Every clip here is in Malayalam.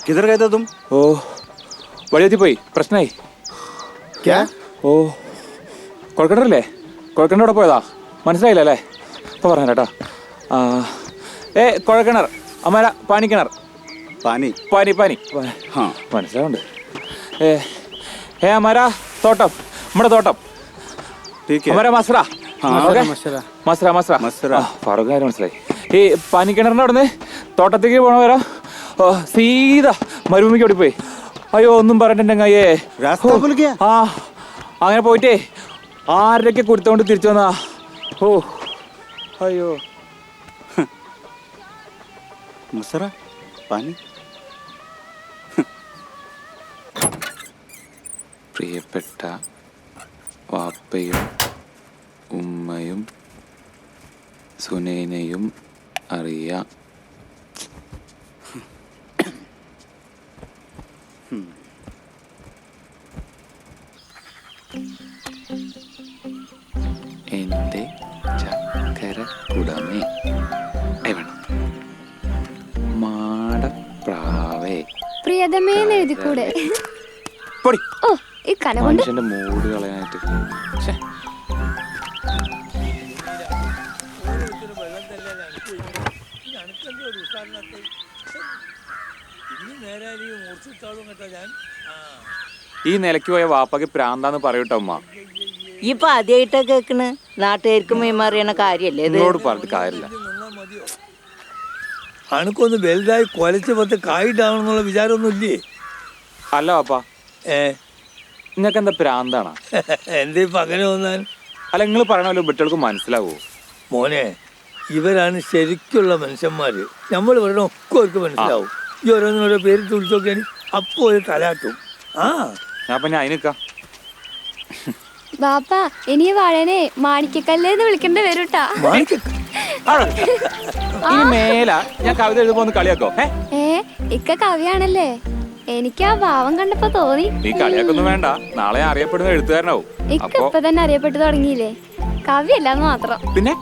किधर गए थे तुम? ഓ വഴിയെത്തി പോയി പ്രശ്നമായി. क्या? ഓ കൊഴക്കണ്ടല്ലേ? കൊഴക്കണ്ട അവിടെ പോയതാ മനസ്സിലായില്ല അല്ലേ? ഇപ്പോൾ പറഞ്ഞു കേട്ടോ. കുഴക്കിണർ അമ്മാര പാനിക്കിണർ. पानी? പാനി പാനി हाँ. മനസ്സിലാവുണ്ട്. അമ്മാര തോട്ടം, നമ്മുടെ തോട്ടം. ठीक है. അമ്മാര മസ്ര. हाँ, ഓക്കേ? मसरा. മസ്ര മസ്ര മസ്ര. ഫാറൂഖ് കാര്യം മനസ്സിലായി. ഈ പാനിക്കിണറിൻ്റെ അവിടെ നിന്ന് തോട്ടത്തേക്ക് പോണ വരാം സീതാ മരുഭൂമിക്ക് ഓടിപ്പോയി. അയ്യോ ഒന്നും പറഞ്ഞിട്ടുണ്ടെങ്കിൽ അയ്യേ रास्ता भूल गया? ആ അങ്ങനെ പോയിട്ടേ ആരൊക്കെ കൊടുത്തോണ്ട് തിരിച്ചു വന്നാ. ഓ അയ്യോ. मसरा? पानी? പ്രിയപ്പെട്ട വാപ്പയും ഉമ്മയും സുനൈനയും അറിയാം. എൻ്റെ ചക്കര കുടമേ മാടപ്രാവേ പ്രിയതമേന്ന് എഴുതിക്കൂടെ? പൊടി. ഓ ഈ കന കൊണ്ട് മനുഷ്യന്റെ മൂഡ് കളയാനായിട്ട്. ശ്ശെ. ഈ നിലയ്ക്ക് പോയ വാപ്പക്ക് പ്രാന്താന്ന് പറയൂട്ടോ അമ്മ. ഇപ്പൊ ആദ്യമായിട്ടാ കേക്കണ്. നാട്ടുകാർക്ക് മീമറിയണ കാര്യല്ലേ ഇത്? എന്നോട് പറഞ്ഞിട്ട് കാര്യമില്ല. അണക്കൊന്ന് വലുതായി കൊലച്ച് പത്ത് കായിട്ടാണെന്നുള്ള വിചാരമൊന്നും ഇല്ലേ? അല്ല വാപ്പ, നിങ്ങൾക്ക് എന്താ പ്രാന്താണോ? എന്തേ പകരം വന്നാൽ? അല്ല നിങ്ങൾ പറയണല്ലോ കുട്ടികൾക്ക് മനസ്സിലാവോ? മോനെ, ഇവരാണ് ശരിക്കുള്ള മനുഷ്യന്മാര്. നമ്മൾ പറയണ ഒക്കെ അവർക്ക് മനസ്സിലാവും. ഈ ഓരോന്നോരോ പേരിട്ട് വിളിച്ചോക്കിയാണ് അപ്പൊ ഒരു തലാട്ടും. ആ ഞാൻ പിന്നെ അതിനിക്കാം. ബാപ്പ ഇനി വാഴനെ മാണിക്കക്കല്ലേന്ന് വിളിക്കേണ്ടി വരൂട്ടാ. ഇനി മേല ഞാൻ കവിത എഴുതുമ്പോ ഒന്ന് കളിയാക്കോ? ഇക്ക കവിയാണല്ലേ? എനിക്ക് ആ ഭാവം കണ്ടപ്പോ തോന്നി. നീ കളിയാക്കൊന്നും വേണ്ട, നാളെ അറിയപ്പെടുന്ന എഴുത്തുകാരനാവും. ഇക്ക ഇപ്പൊ തന്നെ അറിയപ്പെട്ടു തുടങ്ങിയില്ലേ? കവിയല്ലാന്ന് മാത്രം. പിന്നെ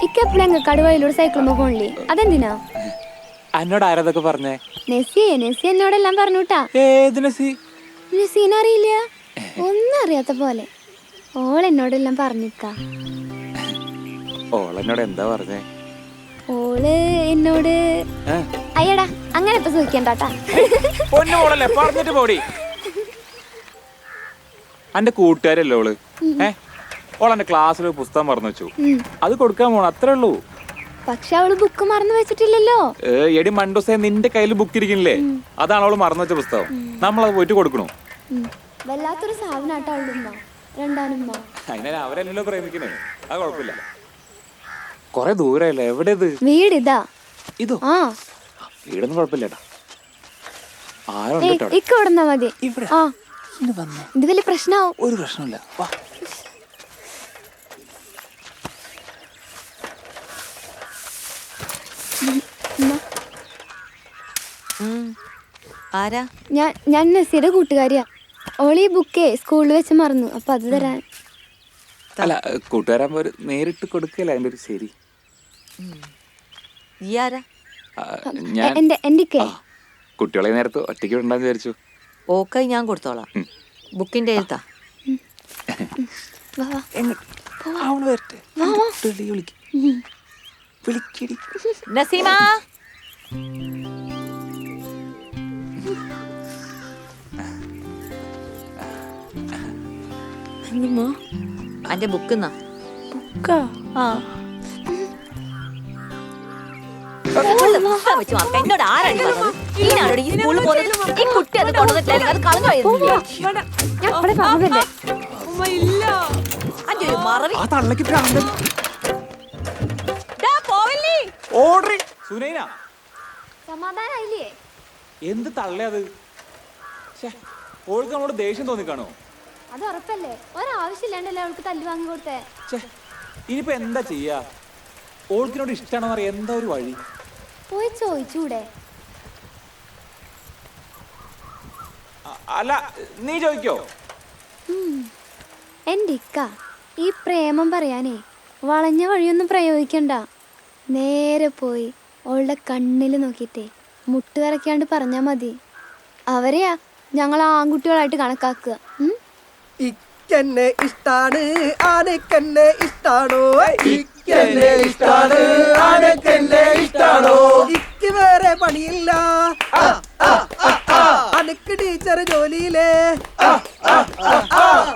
ഇക്ക എപ്പോഴും കടുവയിലൂടെ സൈക്കിൾ പോണില്ലേ? അതെന്തിനാ? എന്നോട് ആരതൊക്കെ പറഞ്ഞേ? നെസി എന്നോടെല്ലാം പറഞ്ഞൂട്ടാ. ഏത് നസി? നെസീന അറിയില്ല? ഒന്നും അറിയാത്ത പോലെ ഓൾ എന്നോടെല്ലാം പറഞ്ഞിക്കാ. ഓളെന്നോട് എന്താ പറഞ്ഞേ? ഓള് എന്നോട് അയ്യടാ അങ്ങനെ ഇപ്പൊ സൂഹിക്കണ്ടാട്ടാ. പൊന്നുമോളല്ലേ പറഞ്ഞിട്ട് പോടി. എന്റെ കൂട്ടുകാരല്ലേ ഓള്. ഓളെന്റെ ക്ലാസ്സിൽ പുസ്തകം മറന്നു വെച്ചു, അത് കൊടുക്കാൻ പോണ അത്രേ ഉള്ളൂ. പക്ഷെ അവള് ബുക്ക് മറന്നു വെച്ചിട്ടില്ലല്ലോ. എടി മണ്ടൂസേ, നിന്റെ കയ്യിൽ ബുക്ക് ഇരിക്കുന്നില്ലേ? അതാണ് അവള് മറന്നു വെച്ച പുസ്തകം. നമ്മളത് പോയിട്ട് കൊടുക്കണു. വല്ലാത്തൊരു സാധനാട്ടോ അവളുടെ ഉമ്മ, രണ്ടാനുമ്മ. അതിനെ അവരല്ലോ പ്രേമിക്കണേ, അത് കുഴപ്പമില്ല. കൊറേ ദൂരല്ലേ? എവിടെ ഇത്? വീട് ഇതാ. ഇതോ? ആ വീടൊന്നും കുഴപ്പമില്ലട്ടാ. ഇക്ക ഇവിടുന്നാ മതി. ആ ഇത് വലിയ പ്രശ്നാവും. ഒരു പ്രശ്നമില്ല. ആരാ? ഞാൻ നസീയുടെ കൂട്ടുകാരിയാ. ഓളി ബുക്കേ സ്കൂളിൽ വെച്ച് മറന്നു, അപ്പൊ അത് തരാൻ. അല്ല കൂട്ടുകാരാകുമ്പോ നേരിട്ട് കൊടുക്കല്ലേ അതിന്റെ ഒരു ശരി. എന്റെ കുട്ടികളെ നേരത്തെ ഒറ്റയ്ക്ക് വിടണ്ടെന്ന് വിചാരിച്ചു. ഓക്കായി ഞാൻ കൊടുത്തോളാം. ബുക്കിന്റെ എഴുത്താ. നസീമ, അന്റെ ബുക്ക് എന്നോട് ആരാണ് പറഞ്ഞത്? ഈനാണോട് ഈ സ്കൂളിൽ പോകുന്നത്? ഈ കുട്ടി അത് കൊണ്ടുവന്നിട്ടില്ല, അത് കളഞ്ഞു. അന്റെ ഒരു മറവി. സമാധാനായില്ലേ? എന്ത് തള്ളയത്? ഓൾക്ക് നമ്മളോട് ദേഷ്യം തോന്നിക്കാണോ? അത് ഉറപ്പല്ലേ? ഒരാവശ്യമില്ലാണ്ടല്ലേ അവൾക്ക് തല്ലു വാങ്ങി കൊടുത്തേ. ഇനിയിപ്പോ എന്താ ചെയ്യാ? ഓൾക്കിനോട് ഇഷ്ടമാണോ അറിയാം. എന്താ ഒരു വഴി? പോയി ചോദിച്ചൂടെ? അല്ല നീ ചോദിക്കോ? എന്റെ ഇക്ക ഈ പ്രേമം പറയാനേ വളഞ്ഞ വഴിയൊന്നും പ്രയോഗിക്കണ്ട. നേരെ പോയി അവളുടെ കണ്ണിൽ നോക്കിയിട്ടേ മുട്ട് കറക്കാണ്ട് പറഞ്ഞാ മതി. അവരെയാ ഞങ്ങൾ ആൺകുട്ടികളായിട്ട് കണക്കാക്കുക. ഇക്കെന്നെ ഇഷ്ടാണ് ആനക്കെന്നെ ഇഷ്ടാണോ, ഇക്കെന്നെ ഇഷ്ടാണ് ആനക്കെന്നെ ഇഷ്ടാണോ, ഇക്ക് വേറെ പണിയില്ല അനക്ക് ടീച്ചർ ജോലിയിലേ,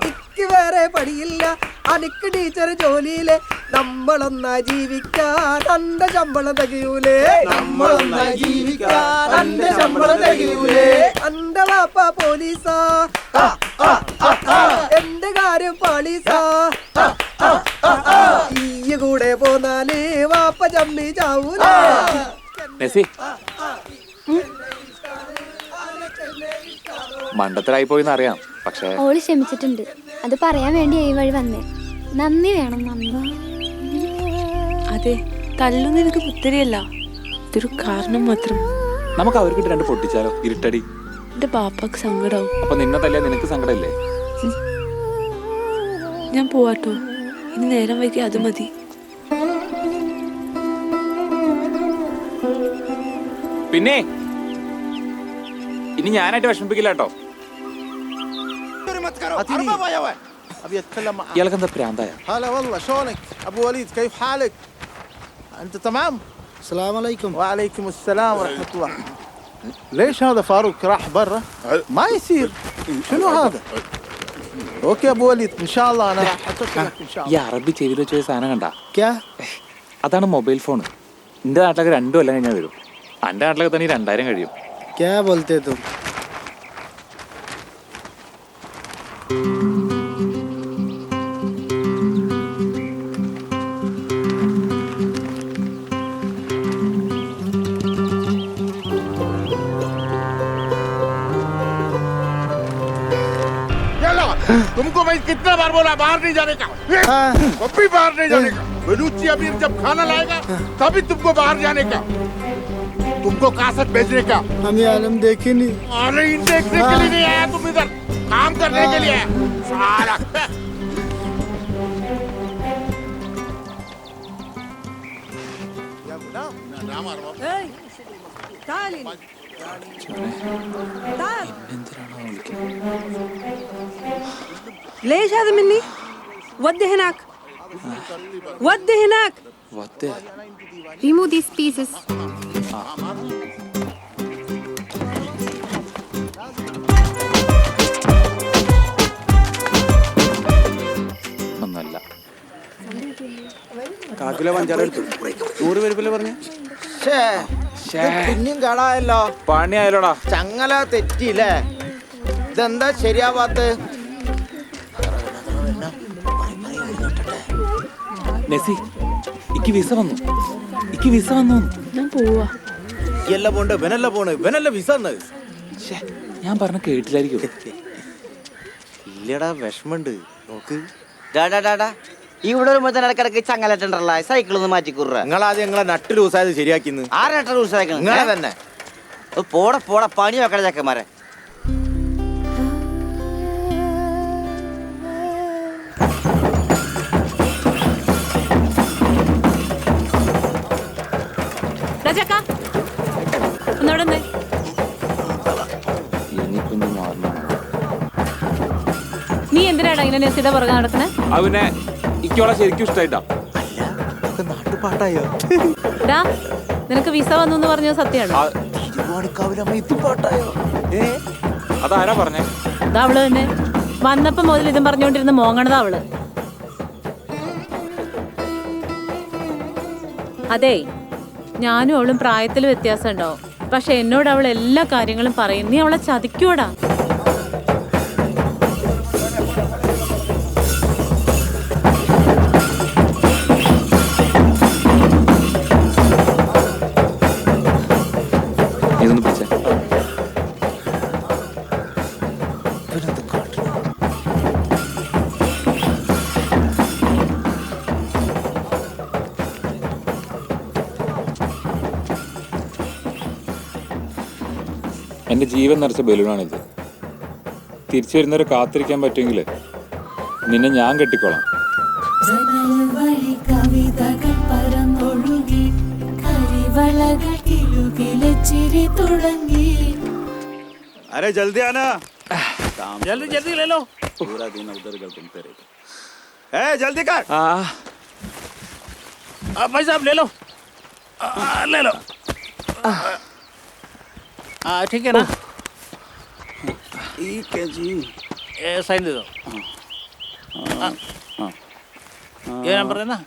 ഇക്ക് വേറെ പണിയില്ല അനക്ക് ടീച്ചർ ജോലിയിലെ, നമ്മളൊന്നായി ജീവിക്കാൻ അന്റെ ശമ്പളം തികയൂലേ, നമ്മളൊന്നായി ജീവിക്കാൻ അന്റെ ശമ്പളം തികയൂലേ, അന്റെ വാപ്പ പോലീസാ എന്റെ കാര്യം പാളീസാ, ഈ കൂടെ പോന്നാല് വാപ്പ ചമ്മി ചാവൂലേ. നെസി മണ്ടത്തരായി പോയിന്ന് അറിയാം, പക്ഷേ ഓള് ക്ഷമിച്ചിട്ടുണ്ട്. അത് പറയാൻ വേണ്ടി ഈ വഴി വന്നേ. നന്ദി വേണം, നന്ദി. അതെ, തല്ലുന്ന എനിക്ക് പുത്തരിയല്ല, ഇതൊരു കാരണം മാത്രം. നമുക്ക് അവർക്ക് 2 പൊട്ടിച്ചാലോ? ഇരുട്ടടി. എന്റെ ബാപ്പാക്ക് സങ്കടാവും. അപ്പൊ നിന്നെ തല്ലിയാ നിനക്ക് സങ്കടല്ലേ? ഞാൻ പോവാട്ടോ, ഇനി നേരം വൈകി അത് മതി. പിന്നെ ഇനി ഞാനായിട്ട് വിഷമിപ്പിക്കില്ല കേട്ടോ. ഇയാൾക്ക് എന്താ പ്രാന്തായ? هلا والله شلونك ابو وليد كيف حالك انت تمام السلام عليكم. وعليكم السلام ورحمه الله ليش هذا فاروق راح برا ما يصير شنو هذا اوكي ابو وليد ان شاء الله انا راح اتصل لك ان شاء ഈ الله അറബി ചെയ്ത് വെച്ച സാധനം കണ്ട? क्या അതാണ് മൊബൈൽ ഫോൺ. എന്റെ നാട്ടിലൊക്കെ 2 കൊല്ലം കഴിഞ്ഞാൽ വരും. എന്റെ നാട്ടിലൊക്കെ തന്നെ 2000 കഴിയും. क्या बोलते तुम? तुमको मैं कितना बार बोला बाहर नहीं जाने का, अभी बाहर नहीं जाने का। बलूची अमीर जब खाना लाएगा तभी तुमको बाहर जाने का, तुमको कासट भेजने का। हम ये आलम देखे नहीं। अरे इन देखने के लिए नहीं आया तुम, इधर काम करने के लिए आया साला। ليش هذا مني؟ ودي هناك ودي هناك. Remove these pieces. ഒന്നല്ല. കാക്കിലോ പഞ്ചാര എടുത്തു 100 പേരിപ്പല്ലേ പറഞ്ഞേ? പിന്നെയും കാണാമല്ലോ, പണിയായാലോടാ. ചങ്ങല തെറ്റിയില്ലേ? ഇതെന്താ ശരിയാവാത്ത? നെസി ഇക്ക് വിസ വന്നു, ഇക്ക് വിസ വന്നു. ഞാൻ പോവാ. എല്ലാ പോണ്ട് ഇവനല്ല പോണ്, ഇവനല്ല വിസ തന്നത്. ഞാൻ പറഞ്ഞ കേട്ടില്ലായിരിക്കും. ഇല്ലടാ വിഷമുണ്ട് നോക്ക്. ഇവിടെ ഒരു ഇടക്കിടക്ക് ചങ്ങലട്ടുണ്ടല്ല, സൈക്കിളൊന്ന് മാറ്റിക്കൂറ. നിങ്ങളാദ്യം ഞങ്ങളെ നട്ട് ലൂസായത് ശരിയാക്കിന്ന്. ആരെ നട്ട ലൂസാക്കണം? നിങ്ങളെ തന്നെ. പോട പണി വെക്കണ ചക്കന്മാരെ. നീ എന്തിനാടാ ഇങ്ങനെ നെസിയുടെ പുറകെ നടക്കണേ? അവനെ ഇക്കോളെ ശരിക്കും ഇഷ്ടായിട്ടാ. നാട്ടുപാട്ടായോ? നിനക്ക് വിസ വന്നു പറഞ്ഞത് സത്യമാണോ? പാട്ടായോ? അതാരാ പറഞ്ഞേ? അവള് തന്നെ വന്നപ്പോ മുതൽ ഇതും പറഞ്ഞുകൊണ്ടിരുന്ന് മോങ്ങണതാ അവള്. അതെ, ഞാനും അവളും പ്രായത്തിൽ വ്യത്യാസം ഉണ്ടാവും, പക്ഷെ എന്നോട് അവൾ എല്ലാ കാര്യങ്ങളും പറയും. നീ അവളെ ചതിക്കൂടാ. ഇതൊന്ന് പിടിച്ചേ. എൻ്റെ ജീവൻ നിറച്ച ബലൂണാണിത്. തിരിച്ചു വരുന്നവരെ കാത്തിരിക്കാൻ പറ്റുമെങ്കിൽ നിന്നെ ഞാൻ കെട്ടിക്കോളാം. കവിതകൾ പരന്നൊഴുകി കരിവളകൾ കിലുകിലെ अरे जल्दी आना। ജൽദി ജൽദി ലേ ലോ. पूरा दिन उधर उधर घूमते रहते। ए जल्दी कर। भाई साहब ले लो, ले लो। ठीक है ना? ठीक है जी। साइन दे दो। ये नंबर है ना?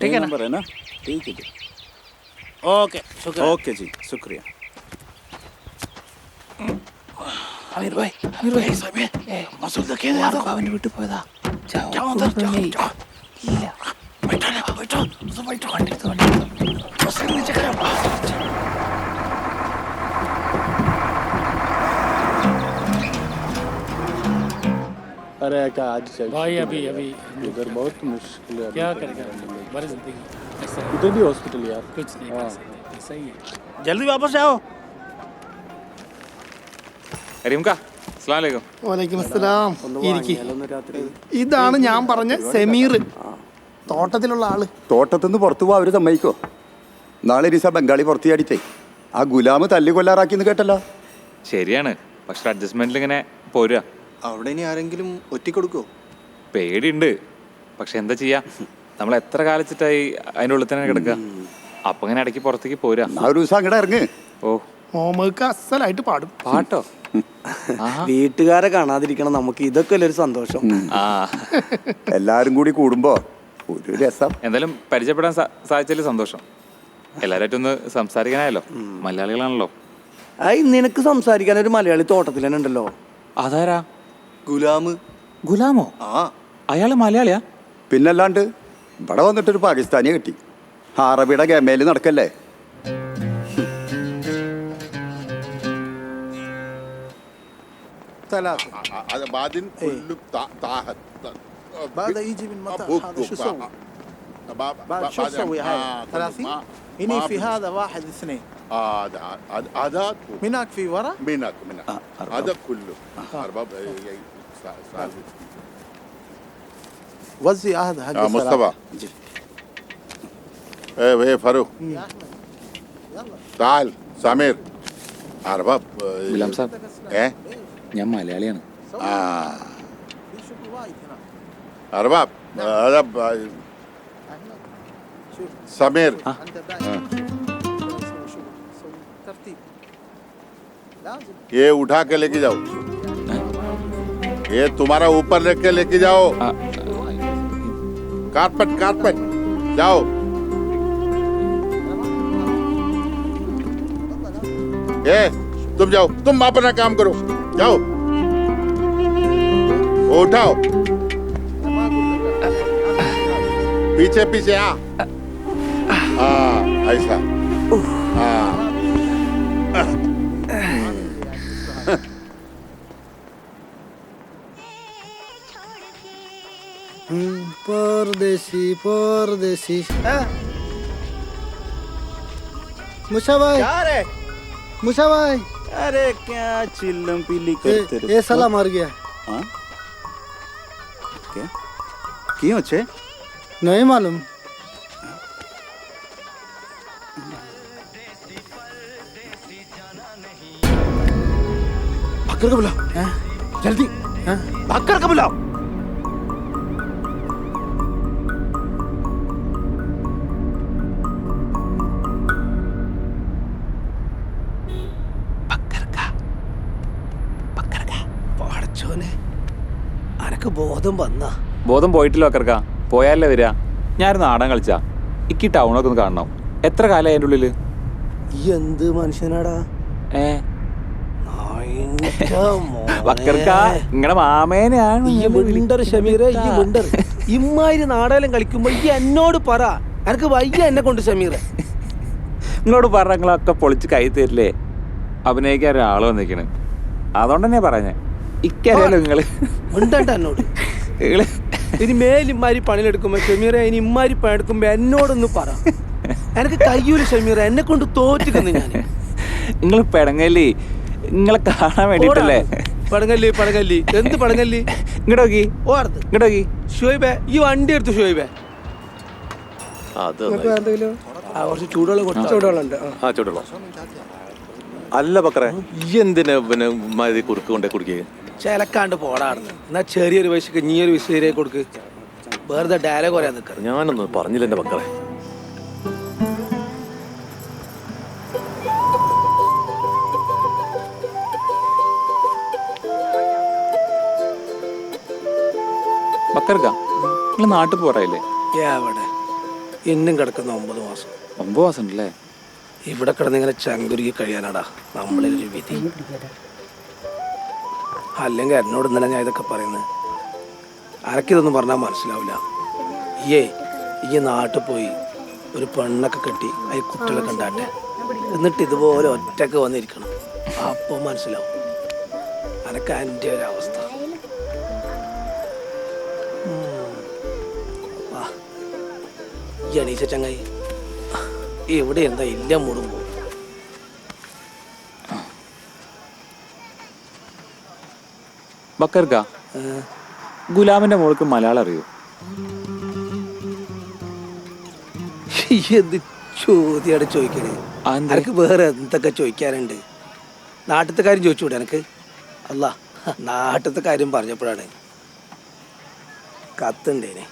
ठीक है ना? नंबर है ना? ठीक है जी। ओके शुक्रिया। ओके जी, शुक्रिया। അമീർ ഭായ് മസൂദ് അവന്റെ വീട്ടിൽ പോയതാ. अरे क्या आज चल भाई अभी उधर बहुत मुश्किल है। क्या करेगा हमारी जिंदगी ऐसा है। उधर भी हॉस्पिटल यार। कुछ नहीं कर सकते, सही है। जल्दी वापस आओ। റീംക അസ്സലാമു അലൈക്കും. വലൈക്കും അസ്സലാം. ഇതാണ് ഞാൻ പറഞ്ഞ സമീർ, തോട്ടത്തിലുള്ള ആള്. തോട്ടത്തുനിന്ന് പുറത്തു പോവാ അവര് സമ്മതിക്കോ? നാളെ ഒരു ദിവസം ബംഗാളി പുറത്തു ചാടിച്ചേ ആ ഗുലാമ് തല്ലി കൊല്ലാറാക്കിന്ന് കേട്ടല്ലോ. ശരിയാണ്, പക്ഷെ അഡ്ജസ്റ്റ്മെന്റിൽ ഇങ്ങനെ പോരുക. അവിടെ ഇനി ആരെങ്കിലും ഒറ്റക്കൊടുക്കോ? പേടിയുണ്ട്, പക്ഷെ എന്താ ചെയ്യാ, നമ്മൾ എത്ര കാലിച്ചിട്ടായി അതിൻ്റെ ഉള്ളിൽ തന്നെ കിടക്കുക. അപ്പൊ ഇങ്ങനെ ഇടയ്ക്ക് പുറത്തേക്ക് പോരാ. ആ ഒരു ദിവസം അങ്ങോട്ട് ഇറങ്ങ്. ഓ ഹോംവർക്ക് അസലായിട്ട് പാടും. പാട്ടോ? വീട്ടുകാരെ കാണാതിരിക്കണം, നമുക്ക് ഇതൊക്കെ ഒരു സന്തോഷം. ആ എല്ലാരും കൂടി കൂടുമ്പോ ഒരു രസം. എന്തായാലും പരിചയപ്പെടാൻ സാധിച്ചതിൽ സന്തോഷം. എല്ലാവരായിട്ടും ഒന്ന് സംസാരിക്കാനായല്ലോ, മലയാളികളാണല്ലോ. നിനക്ക് സംസാരിക്കാൻ ഒരു മലയാളി തോട്ടത്തിൽ തന്നെ ഉണ്ടല്ലോ. അതാരാ? ഗുലാമ്. ഗുലാമോ? ആ, അയാള് മലയാളിയാ? പിന്നല്ലാണ്ട് ഇവിടെ വന്നിട്ടൊരു പാകിസ്ഥാനിയെ കിട്ടി. അറബിയുടെ ഗമയില് നടക്കല്ലേ. هذا بعدين كله طاحت بعد يجي من مطار هذا شو سوي؟ بعد شو تسوي هاي 30 هنا في هذا 1 2 هذا هناك في ورا منك هذا كله ارباب وزي هذا حق مصطفى ايه فاروق تعال سمير ارباب ഗുലാം സാബ്, ايه ഞാൻ മലയാളിയാണ്. ارباب هذا سمير ये उठा के लेके जाओ, ये तुम्हारा ऊपर लेके लेके जाओ। कारपेट कारपेट जाओ। ये तुम जाओ, तुम अपना काम करो, जाओ उठाओ। पीछे पीछे आ, ऐसा। परदेसी परदेसी मुसा भाई, मुसा भाई, अरे क्या चिल्लम पीली करते ये साला मर गया। हाँ क्या क्यों अच्छे नहीं मालूम। भाकर का बुलाओ जल्दी, भाकर का बुलाओ। അനക്ക് ബോധം വന്ന? ബോധം പോയിട്ടില്ലോ അക്കർക്ക, പോയാലേ വരിക. ഞാനൊരു നാടൻ കളിച്ചാ, ഇക്ക് ടൗണൊക്കെ ഒന്ന് കാണണം. എത്ര കാലം അതിൻ്റെ ഉള്ളില്? എന്ത് മനുഷ്യനാടാ. നിങ്ങളുടെ മാമേനെയാണ്. ഇമ്മാതിരി നാടകം കളിക്കുമ്പോ ഈ എന്നോട് പറ, എനക്ക് വയ്യ എന്നെ കൊണ്ട് ഷമീറെ. നിങ്ങളോട് പറഞ്ഞ നിങ്ങളൊക്കെ പൊളിച്ച് കൈ തരില്ലേ? അഭിനയിക്കാൻ ഒരാള് വന്നിരിക്കണ്, അതുകൊണ്ട് തന്നെ പറഞ്ഞേ. ഇക്കറിയാലോ നിങ്ങള് എന്നോട് ഇനി മേലിമ്മാരി പണിയെടുക്കുമ്പോ ഷമീറെ, ഇനി ഇമ്മാരി പണിയെടുക്കുമ്പോ എന്നോടൊന്ന് പറ. എനക്ക് കയ്യൂല് ഷമീറെ, എന്നെ കൊണ്ട് തോറ്റിക്കുന്നു ഞാൻ. നിങ്ങൾ പെടങ്ങല്ലേ, നിങ്ങളെ കാണാൻ വേണ്ടിട്ടല്ലേ. പടങ്ങല്ലി പടങ്ങല്ലി എന്ത് പടങ്ങല്ലി? ഇങ്ങോട്ട് നോക്കി, ഓർത്ത് ഇങ്ങോട്ട് നോക്കി. ഷോയിബേ ഈ വണ്ടി എടുത്തു ഷോയിബേ. കുറച്ച് ചൂടുവെള്ളം, ചൂടുവെള്ളം ഉണ്ട്. അല്ല ബക്കറെ ഈ എന്തിനാ പിന്നെ മതി കുറുക്ക് കൊണ്ടേ കുടിക്കുക? ചിലക്കാണ്ട് പോടാടുന്നു. എന്നാ ചെറിയൊരു പൈസക്ക് നീ ഒരു വിശേഷം കൊടുക്ക്. വെറുതെ ഡയലോഗ് പറയാൻ നിൽക്കുക. ഞാനൊന്നും പറഞ്ഞില്ല എന്റെ ബക്കറെ. ബക്കർക്ക നിങ്ങൾ നാട്ടിൽ പോറായില്ലേ? എവിടെ ഇന്നും കിടക്കുന്ന 9 മാസം. 9 മാസം ഉണ്ടല്ലേ? ഇവിടെ കിടന്നിങ്ങനെ ചങ്കുരുക്കി കഴിയാനാടാ നമ്മളൊരു വിധി. അല്ലെങ്കിൽ എന്നോട് ഇന്നലെ ഞാൻ ഇതൊക്കെ പറയുന്നത്. അനക്കിതൊന്നും പറഞ്ഞാൽ മനസ്സിലാവില്ല. ഈ നാട്ടിൽ പോയി ഒരു പെണ്ണൊക്കെ കെട്ടി അതിൽ കുട്ടികളൊക്കെ ഉണ്ടാട്ടെ, എന്നിട്ട് ഇതുപോലെ ഒറ്റക്ക് വന്നിരിക്കണം. അപ്പോൾ മനസ്സിലാവും അനക്ക് എൻ്റെ ഒരവസ്ഥ. ഈ എണീച്ച ചങ്ങായി ഇവിടെ എന്താ ഇല്ല മൂടുമ്പോ. ബക്കർക്ക ഗുലാമിന്റെ മോൾക്ക് മലയാളം അറിയോ? എന്ത് ചോദ്യാണ് ചോദിക്കണേ? എനിക്ക് വേറെ എന്തൊക്കെ ചോദിക്കാനുണ്ട്. നാട്ടിലത്തെ കാര്യം ചോദിച്ചുകൂടെ എനിക്ക്? അല്ല, നാട്ടിലത്തെ കാര്യം പറഞ്ഞപ്പോഴാണ് കത്തുണ്ടേനെ.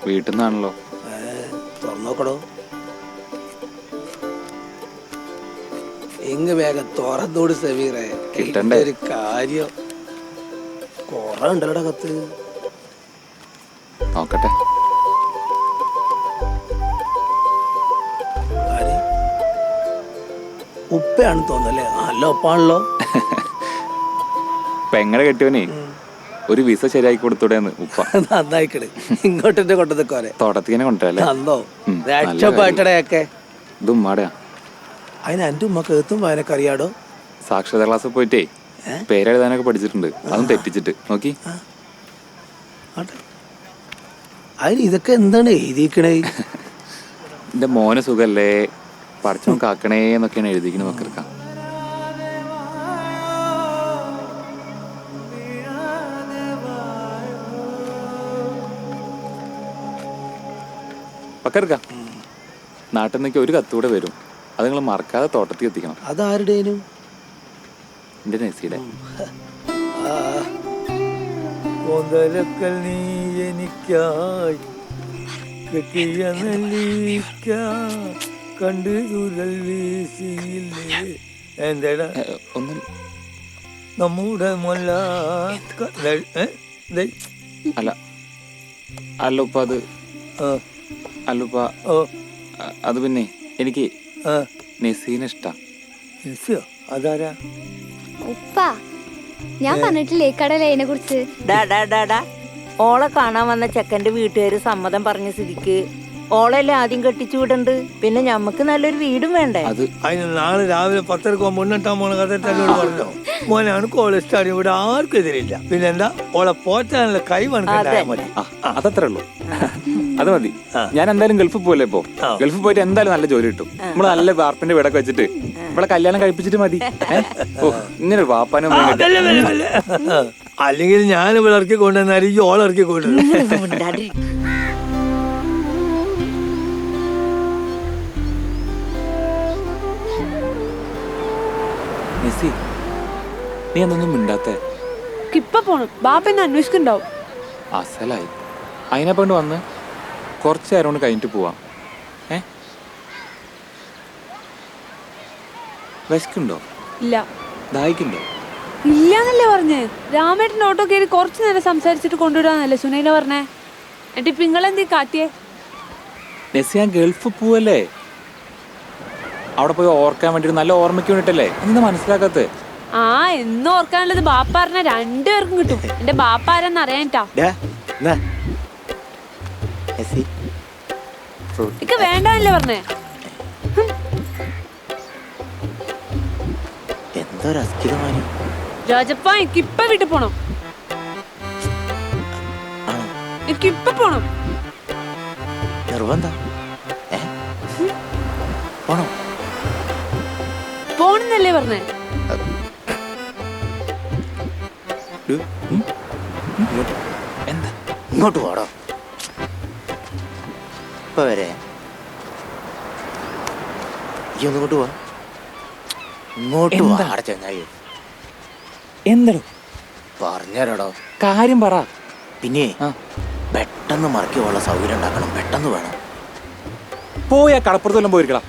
വീട്ടിൽ നിന്നാണല്ലോ. തുറന്നോക്കടോ. എങ്ങ് വേഗം തുറന്നോട് സമീറേ. കിട്ടണ്ടേ ഒരു കാര്യം കൊറേ ഉണ്ടല്ലോടാ കത്ത്. നോക്കട്ടെ. ഉപ്പയാണെന്ന് തോന്നല്ലേ? നല്ല ഉപ്പാണല്ലോ. പെങ്ങളെ കെട്ടിയവനെ ഒരു വിസ ശരിയാക്കി കൊടുത്തൂടെന്ന് ഉപ്പ. നന്നായിക്കണ്. ഇങ്ങോട്ടെ കൊണ്ടതുക്കോരെ തോട്ടത്തിനെ കൊണ്ടുവരല്ലേ? അന്നോ രക്ഷപ്പെട്ടടയൊക്കെ ഇത് ഉമ്മാടെയാ. അതിന് എൻ്റെ ഉമ്മക്ക് എത്തും വായനക്ക് അറിയാടോ. സാക്ഷരതാ ക്ലാസ്സിൽ പോയിട്ടേ പേരെഴുതാനൊക്കെ പഠിച്ചിട്ടുണ്ട്. അതും തെറ്റിച്ചിട്ട് നോക്കി. അതിന് ഇതൊക്കെ എന്താണ് എഴുതിക്കണേ? എന്റെ മോന് സുഖല്ലേ, പഠിച്ചോൻ കാക്കണേ എന്നൊക്കെയാണ് എഴുതിക്കുന്നത് ബക്കർക്ക. ബക്കർക്ക നാട്ടിൽ നിന്നൊക്കെ ഒരു കത്തൂടെ വരും. അത് നിങ്ങൾ മറക്കാതെ തോട്ടത്തിൽ എത്തിക്കണം. അതാരുടേനും? എന്റെ നെസിയുടെ. നീ എനിക്കായി കെട്ടിയ നെല്ലിക്ക കണ്ട് ചുഴൽ വീശിയില്ലേ എന്താ ഒന്നും നമ്മുടെ മൊല്ല അല്ല അല്ലുപ്പ അത് അല്ലുപ്പ അത് പിന്നെ എനിക്ക് നെസീനെ ഇഷ്ടാ. അതാരാ? ഉപ്പ ഞാൻ പറഞ്ഞിട്ടില്ലേ കടലേനെ കുറിച്ച്? ഓളെ കാണാൻ വന്ന ചെക്കന്റെ വീട്ടുകാര് സമ്മതം പറഞ്ഞ സ്ഥിതിക്ക് ഓളെല്ലാം ആദ്യം കെട്ടിച്ചു വിടണ്ട്. പിന്നെ ഞമ്മക്ക് നല്ലൊരു വീടും വേണ്ടേ? അതിന് നാളെ രാവിലെ 10:30 മുന്നിട്ടാൻ പോണ കഥ എന്നോട് പറഞ്ഞോ. മോനാണ് കോളേജ് സ്റ്റാഡിയം ഇവിടെ ആർക്കും എതിരില്ല. പിന്നെ എന്താ ഓളെ പോറ്റാനുള്ള കൈ വണക്കാ മതി. അതത്രേ ഉള്ളൂ. അത് മതി. ഞാൻ എന്തായാലും ഗൾഫിൽ പോലെ ഇപ്പോ. ഗൾഫിൽ പോയിട്ട് എന്തായാലും നല്ല ജോലി കിട്ടും. നമ്മള് നല്ല വാർപ്പിന്റെ വീടൊക്കെ വെച്ചിട്ട് ഇവിടെ കല്യാണം കഴിപ്പിച്ചിട്ട് മതി. ഓ ഇങ്ങനെ വാപ്പാനും അല്ലെങ്കിൽ ഞാൻ ഇവിടെ ഇറക്കി കൊണ്ടുവന്നാലും ഈ ഓളെ ഇറക്കി കൊണ്ടുവന്നു. നീ എന്നൊന്നും മിണ്ടാത്തേ? ഇപ്പൊ പോണം. ബാപ്പ എന്നെ അന്വേഷിക്കുന്നുണ്ടാവും. അസലായി. അതിനെ കൊണ്ട് വന്ന് കുറച്ച് നേരം കൊണ്ട് കഴിഞ്ഞിട്ട് പോവാം. വിശക്കുണ്ടോ? ഇല്ല. ദാഹിക്കുണ്ടോ? ഇല്ലാന്നല്ലേ പറഞ്ഞേ. രാമേട്ടൻ ഓട്ടോ കയറി കുറച്ചു നേരം സംസാരിച്ചിട്ട് കൊണ്ടുവിടാന്നല്ലേ സുനൈന പറഞ്ഞേ. എന്നിട്ട് ഇപ്പൊ നിങ്ങളെന്തീ കാട്ടിയേ? നെസി ഞാൻ ഗൾഫിൽ പോവല്ലേ, അവിടെ പോയി ഓർക്കാൻ വേണ്ടിട്ട് നല്ല ഓർമ്മയ്ക്ക് വേണ്ടിട്ടല്ലേ. എന്താ മനസ്സിലാക്കാത്ത? ആ എന്നും ഓർക്കാനുള്ളത് ബാപ്പ പറഞ്ഞ 2 പേർക്കും കിട്ടും. എന്റെ ബാപ്പ ആരാന്ന് അറിയാനിട്ടാ. ഇക്ക് വേണ്ടല്ലേ പറഞ്ഞേ. രാജപ്പ എനിക്ക് ഇപ്പൊ വീട്ടിൽ പോണം. എനിക്ക് ഇപ്പൊ പോണം. പോണെന്നല്ലേ പറഞ്ഞേ. എന്താ ഇങ്ങോട്ട് പോടോ. ഇപ്പൊ വരെ ഈ ഒന്നിങ്ങോട്ട് പോവാ. ഇങ്ങോട്ട് എന്താ? വാടാ ചങ്ങായി. എന്തോ പറഞ്ഞുതരാടോ. കാര്യം പറ. പിന്നെ പെട്ടെന്ന് മറക്കുള്ള സൗകര്യം ഉണ്ടാക്കണം, പെട്ടെന്ന് വേണം. പോയാ കടപ്പുറത്തെല്ലാം പോയിരിക്കടാ.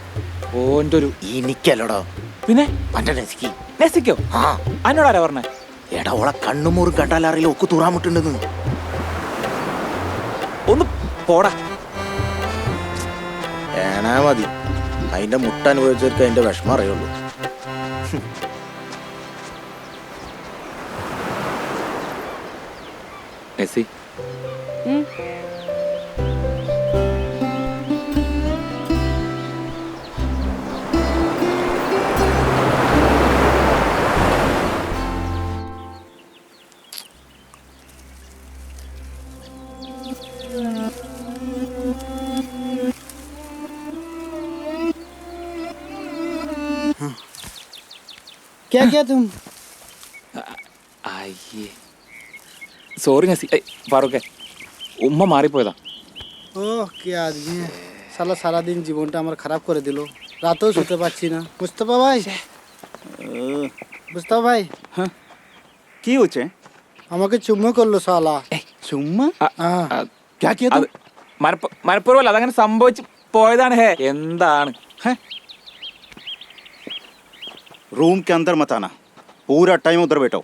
ഓൻ്റെ ഒരു എനിക്കല്ലടോ, പിന്നെ മറ്റേ നെസിക്ക്. നെസിക്കോ? ആ, എന്നോടാരാ പറഞ്ഞേ? എടാ ഓളെ കണ്ണുമൂറും കണ്ടാലറിയില്ല, ഒക്കെ തുറാമുട്ടുണ്ടെന്ന്. ഒന്ന് പോടാ. ഏണാ മതി, അതിന്റെ മുട്ട അനുഭവിച്ചവർക്ക് അതിന്റെ വിഷമം അറിയുള്ളൂ. നെസി, क्या किया तुम? അയ്യേ സോറി നെസി. ഫാറൂഖെ, ഉമ്മ മാറിപ്പോയതാ. ओह क्या आदमी है साला, सारा दिन জীবনটা আমার খারাপ করে দিল। রাতেও শুতে পাচ্ছি না। মুস্তাফা ভাই, মুস্তাফা ভাই, হ্যাঁ কি হচ্ছে? আমাকে চুম্মা করলো শালা। ചുമ്മാ क्या किया तुम? മനപ്പൂർവ്വമല്ല, അതങ്ങനെ സംഭവിച്ച് പോയതാണ്. ഹേ, എന്താണ്? रूम के अंदर मत आना, पूरा टाइम उधर बैठो.